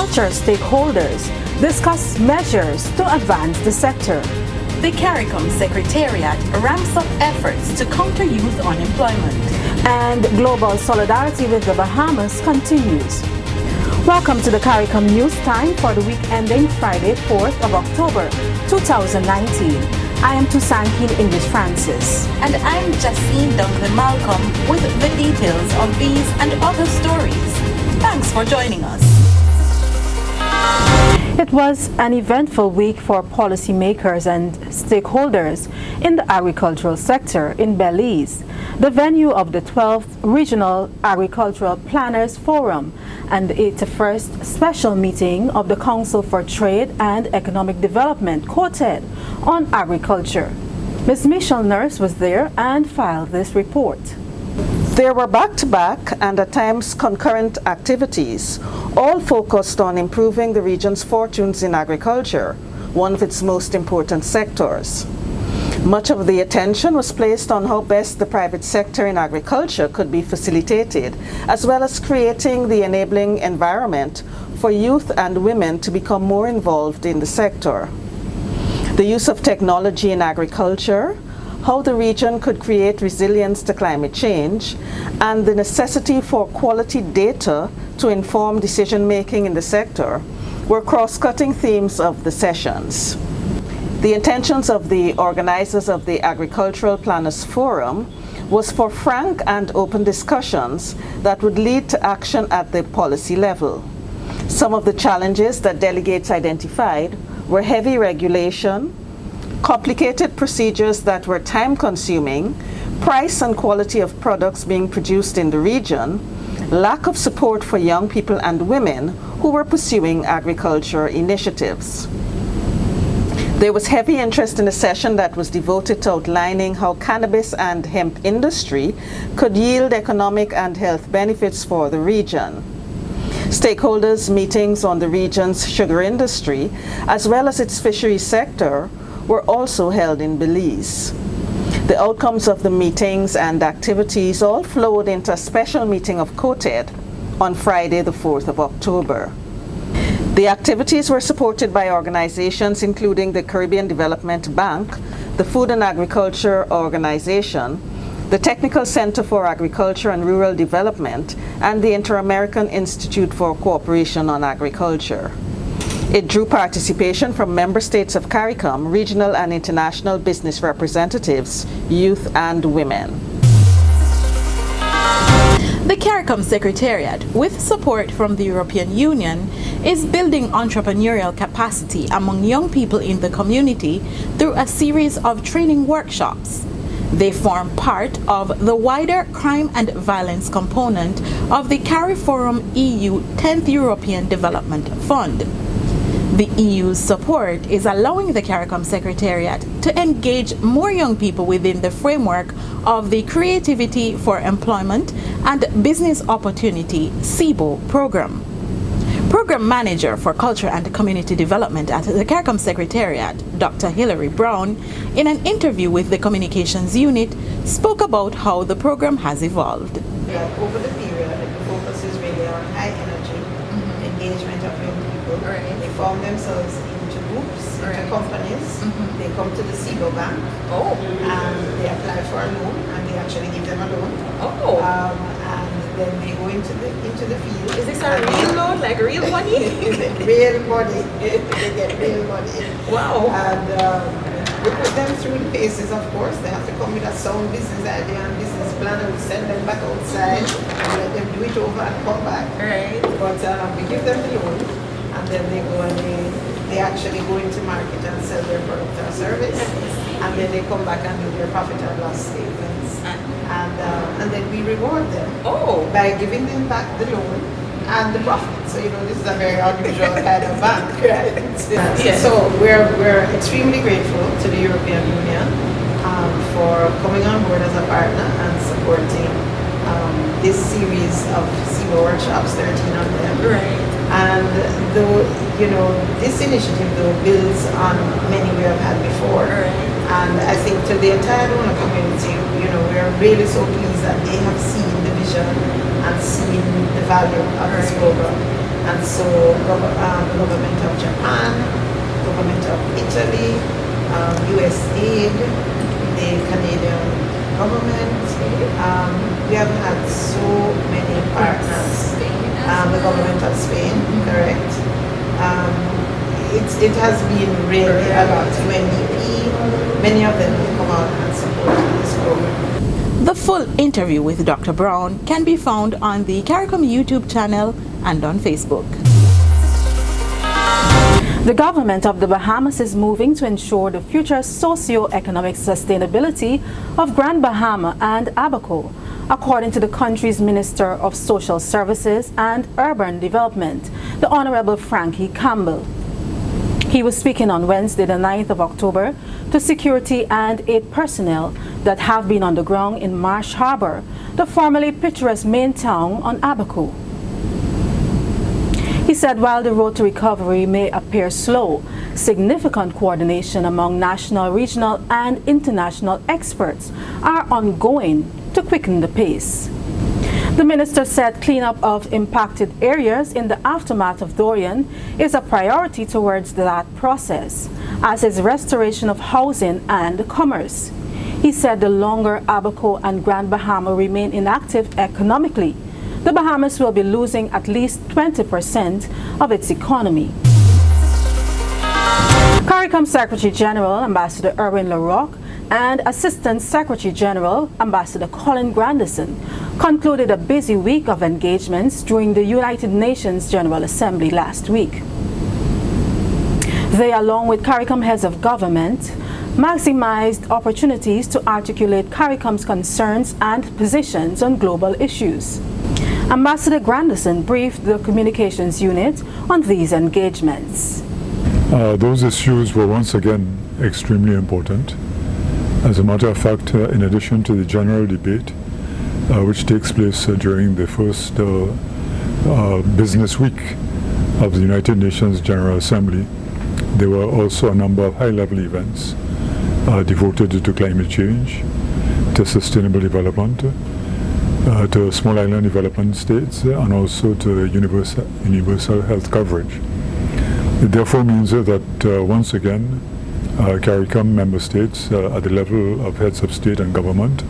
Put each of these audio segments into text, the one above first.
agriculture stakeholders discuss measures to advance the sector. The CARICOM Secretariat ramps up efforts to counter youth unemployment. And global solidarity with the Bahamas continues. Welcome to the CARICOM News Time for the week ending Friday, 4th of October, 2019. I am Tusankeen English Francis. And I'm Justine Dunkley Malcolm with the details of these and other stories. Thanks for joining us. It was an eventful week for policymakers and stakeholders in the agricultural sector in Belize, the venue of the 12th Regional Agricultural Planners Forum and the 81st Special Meeting of the Council for Trade and Economic Development, COTED, on agriculture. Ms. Michelle Nurse was there and filed this report. There were back-to-back and at times concurrent activities, all focused on improving the region's fortunes in agriculture, one of its most important sectors. Much of the attention was placed on how best the private sector in agriculture could be facilitated, as well as creating the enabling environment for youth and women to become more involved in the sector. The use of technology in agriculture, how the region could create resilience to climate change, and the necessity for quality data to inform decision-making in the sector were cross-cutting themes of the sessions. The intentions of the organizers of the Agricultural Planners Forum was for frank and open discussions that would lead to action at the policy level. Some of the challenges that delegates identified were heavy regulation, complicated procedures that were time-consuming, price and quality of products being produced in the region, lack of support for young people and women who were pursuing agriculture initiatives. There was heavy interest in a session that was devoted to outlining how cannabis and hemp industry could yield economic and health benefits for the region. Stakeholders' meetings on the region's sugar industry, as well as its fisheries sector, were also held in Belize. The outcomes of the meetings and activities all flowed into a special meeting of COTED on Friday, the 4th of October. The activities were supported by organizations including the Caribbean Development Bank, the Food and Agriculture Organization, the Technical Center for Agriculture and Rural Development, and the Inter-American Institute for Cooperation on Agriculture. It drew participation from member states of CARICOM, regional and international business representatives, youth and women. The CARICOM Secretariat, with support from the European Union, is building entrepreneurial capacity among young people in the community through a series of training workshops. They form part of the wider crime and violence component of the CARIFORUM EU 10th European Development Fund. The EU's support is allowing the CARICOM Secretariat to engage more young people within the framework of the Creativity for Employment and Business Opportunity (CEBO) program. Program Manager for Culture and Community Development at the CARICOM Secretariat, Dr. Hilary Brown, in an interview with the Communications Unit, spoke about how the program has evolved. Over the period, the focus is really on high energy engagement of young people. Right. They form themselves into groups, into companies. They come to the CEBO Bank and they apply for a loan, and they actually give them a loan. And then they go into the field. Is this a real loan, like real money? Real money. They get real money. Wow. And we put them through the paces, of course. They have to come with a sound business idea and business plan, and we send them back outside and let them do it over and come back. Right. But we give them the loan, and then they go and they actually go into market and sell their product or service, and then they come back and do their profit and loss statements, and then we reward them by giving them back the loan and the profit. So this is a very unusual kind of bank, right? So we're extremely grateful to the European Union for coming on board as a partner and supporting this series of CEBO workshops, 13 of them. Right. And this initiative builds on many we have had before. Right. And I think to the entire donor community, we are really so pleased that they have seen the vision and seen the value of this program. And so the government of Japan, government of Italy, US aid, the Canadian government. We have had so many partners. The government of Spain, correct. It has been really a lot. UNDP, many of them will come out and support this program. The full interview with Dr. Brown can be found on the CARICOM YouTube channel and on Facebook. The government of the Bahamas is moving to ensure the future socio-economic sustainability of Grand Bahama and Abaco, according to the country's Minister of Social Services and Urban Development, the Honorable Frankie Campbell. He was speaking on Wednesday, the 9th of October, to security and aid personnel that have been on the ground in Marsh Harbor, the formerly picturesque main town on Abaco. He said while the road to recovery may appear slow, significant coordination among national, regional, and international experts are ongoing to quicken the pace. The minister said cleanup of impacted areas in the aftermath of Dorian is a priority towards that process, as is restoration of housing and commerce. He said the longer Abaco and Grand Bahama remain inactive economically, the Bahamas will be losing at least 20% of its economy. CARICOM Secretary General Ambassador Erwin LaRocque and Assistant Secretary General Ambassador Colin Grandison concluded a busy week of engagements during the United Nations General Assembly last week. They, along with CARICOM heads of government, maximized opportunities to articulate CARICOM's concerns and positions on global issues. Ambassador Grandison briefed the communications unit on these engagements. Those issues were once again extremely important. As a matter of fact, in addition to the general debate, which takes place during the first business week of the United Nations General Assembly, there were also a number of high-level events devoted to climate change, to sustainable development, to small island development states, and also to universal health coverage. It therefore means that once again, CARICOM member states at the level of heads of state and government,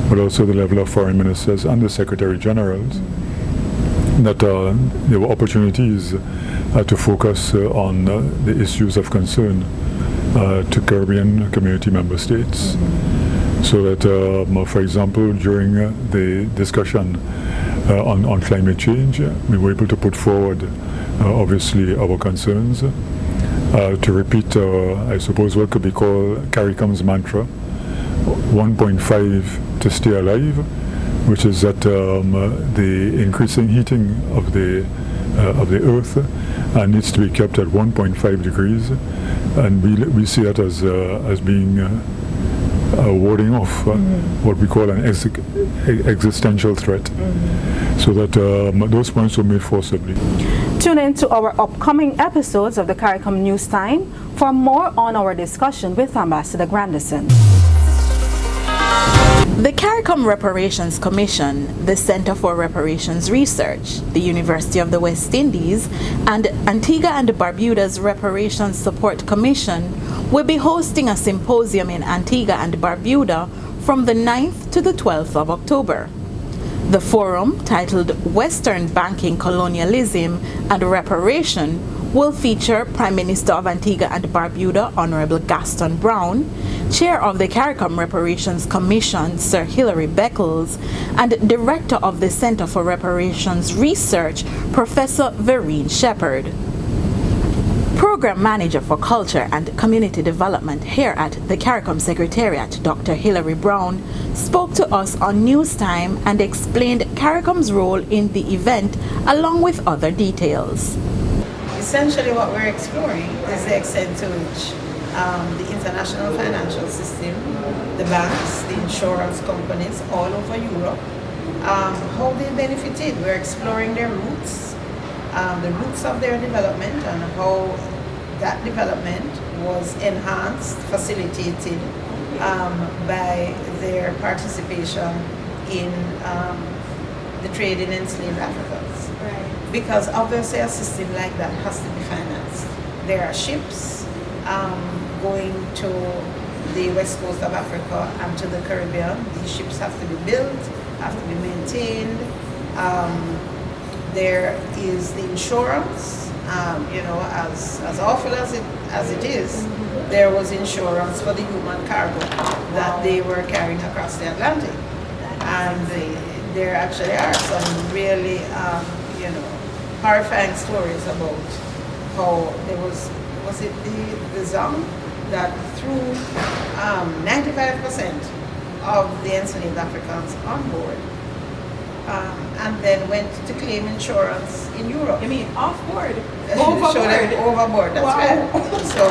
but also the level of foreign ministers and the secretary generals, that there were opportunities to focus on the issues of concern to Caribbean community member states. So that, for example, during the discussion on climate change, we were able to put forward, obviously, our concerns, to repeat, I suppose, what could be called CARICOM's mantra, 1.5 to stay alive, which is that the increasing heating of the Earth needs to be kept at 1.5 degrees, and we see that as being warding off what we call an existential threat. So that those points were made forcibly. Tune in to our upcoming episodes of the CARICOM News Time for more on our discussion with Ambassador Grandison. The CARICOM Reparations Commission, the Center for Reparations Research, the University of the West Indies, and Antigua and Barbuda's Reparations Support Commission will be hosting a symposium in Antigua and Barbuda from the 9th to the 12th of October. The forum, titled Western Banking Colonialism and Reparation, will feature Prime Minister of Antigua and Barbuda, Honorable Gaston Brown, Chair of the CARICOM Reparations Commission, Sir Hilary Beckles, and Director of the Center for Reparations Research, Professor Vereen Shepherd. Program Manager for Culture and Community Development here at the CARICOM Secretariat, Dr. Hilary Brown, spoke to us on News Time and explained CARICOM's role in the event along with other details. Essentially what we're exploring is the extent to which the international financial system, the banks, the insurance companies all over Europe, how they benefited. We're exploring their roots, the roots of their development, and how that development was enhanced, facilitated by their participation in the trade in enslaved Africans. Right. because obviously a system like that has to be financed. There are ships going to the west coast of Africa and to the Caribbean. These ships have to be built, have to be maintained. There is the insurance, as awful as it is, there was insurance for the human cargo that they were carrying across the Atlantic. And there actually are some really, horrifying stories about how there was it the Zong that threw 95% of the enslaved Africans on board and then went to claim insurance in Europe. You mean off board? Overboard, that's right. So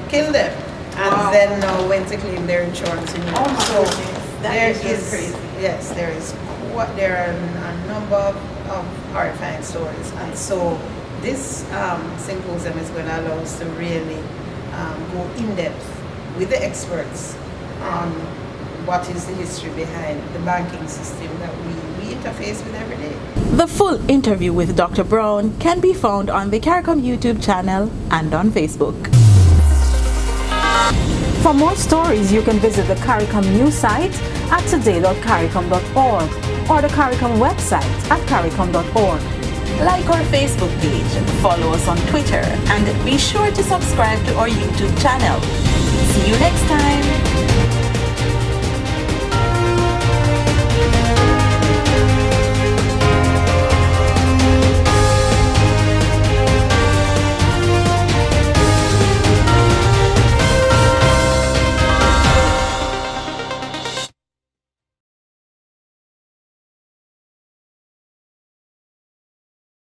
kill them and then went to claim their insurance in Europe. Oh my so goodness. That is just crazy. Yes, there are a number of horrifying stories, and so this symposium is going to allow us to really go in depth with the experts on what is the history behind the banking system that we interface with every day. The full interview with Dr. Brown can be found on the CARICOM YouTube channel and on Facebook. For more stories, you can visit the CARICOM news site at today.caricom.org or the CARICOM website at caricom.org. Like our Facebook page, follow us on Twitter, and be sure to subscribe to our YouTube channel. See you next time.